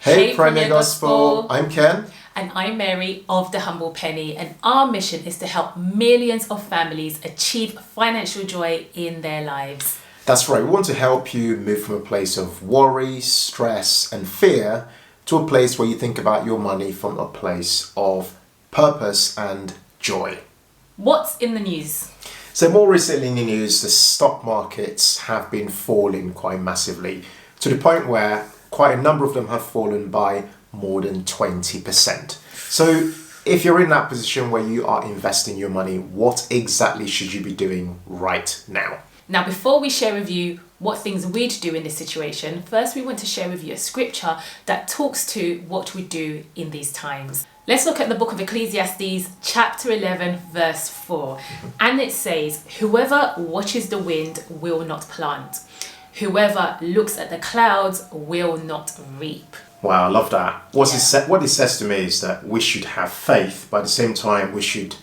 Hey Premier Gospel, I'm Ken. And I'm Mary of The Humble Penny, and our mission is to help millions of families achieve financial joy in their lives. That's right, we want to help you move from a place of worry, stress and fear to a place where you think about your money from a place of purpose and joy. What's in the news? So more recently in the news, the stock markets have been falling quite massively to the point where quite a number of them have fallen by more than 20%. So if you're in that position where you are investing your money, what exactly should you be doing right now? Now, before we share with you what things we'd do in this situation, first we want to share with you a scripture that talks to what we do in these times. Let's look at the book of Ecclesiastes, chapter 11, verse 4. And it says, "Whoever watches the wind will not plant. Whoever looks at the clouds will not reap." Wow, I love that. What it says to me is that we should have faith, but at the same time we should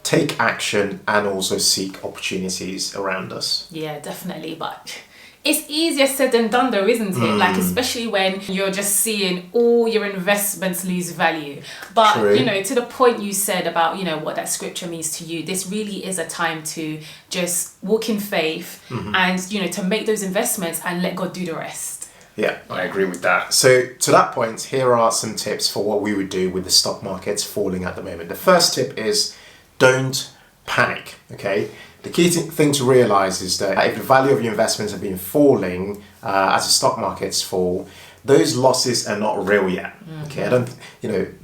take action and also seek opportunities around us. Yeah, definitely. But it's easier said than done though, isn't it? Like, especially when you're just seeing all your investments lose value. But, True. to the point you said about, what that scripture means to you, this really is a time to just walk in faith and, to make those investments and let God do the rest. Yeah, I agree with that. So to that point, here are some tips for what we would do with the stock markets falling at the moment. The first tip is don't panic, okay? The key thing to realize is that if the value of your investments have been falling as the stock markets fall, those losses are not real yet, okay?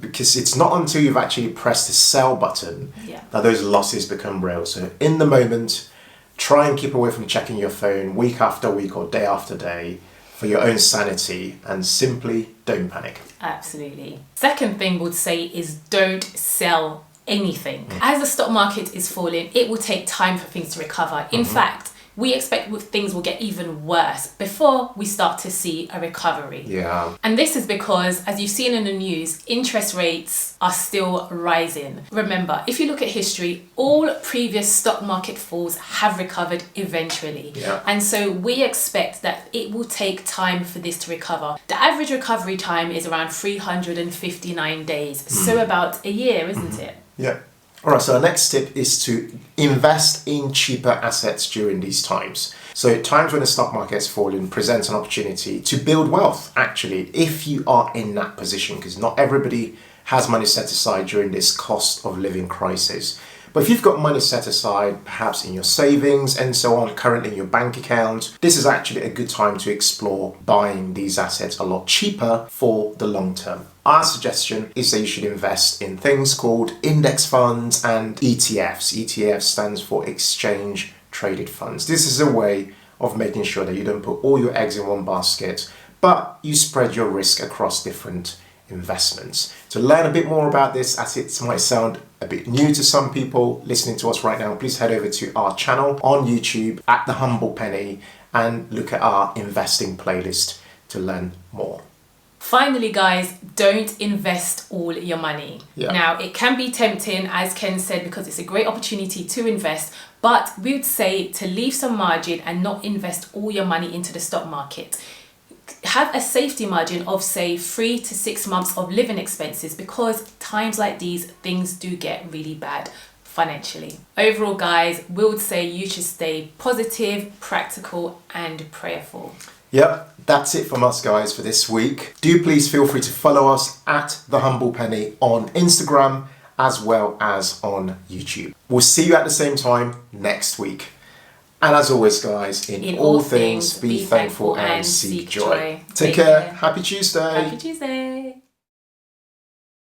Because it's not until you've actually pressed the sell button that those losses become real. So in the moment, try and keep away from checking your phone week after week or day after day for your own sanity, and simply don't panic. Absolutely. Second thing would say is don't sell anything. As the stock market is falling, it will take time for things to recover. In fact, we expect things will get even worse before we start to see a recovery. Yeah. And this is because, as you've seen in the news, interest rates are still rising. Remember, if you look at history, all previous stock market falls have recovered eventually. Yeah. And so we expect that it will take time for this to recover. The average recovery time is around 359 days. So about a year, isn't it? Yeah. All right, so our next tip is to invest in cheaper assets during these times. So times when the stock market is falling presents an opportunity to build wealth, actually, if you are in that position, because not everybody has money set aside during this cost of living crisis. But if you've got money set aside, perhaps in your savings and so on, currently in your bank account, this is actually a good time to explore buying these assets a lot cheaper for the long term. Our suggestion is that you should invest in things called index funds and ETFs. ETF stands for exchange traded funds. This is a way of making sure that you don't put all your eggs in one basket, but you spread your risk across different investments. To learn a bit more about this, as it might sound a bit new to some people listening to us right now, please head over to our channel on YouTube at The Humble Penny and look at our investing playlist to learn more. Finally, guys, don't invest all your money. Yeah. Now, it can be tempting, as Ken said, because it's a great opportunity to invest, but we would say to leave some margin and not invest all your money into the stock market. Have a safety margin of, say, 3 to 6 months of living expenses, because times like these, things do get really bad financially. Overall, guys, we would say you should stay positive, practical, and prayerful. Yep, that's it from us, guys, for this week. Do please feel free to follow us at The Humble Penny on Instagram as well as on YouTube. We'll see you at the same time next week. And as always, guys, in all things, be thankful and seek joy. Take care. Happy Tuesday. Happy Tuesday.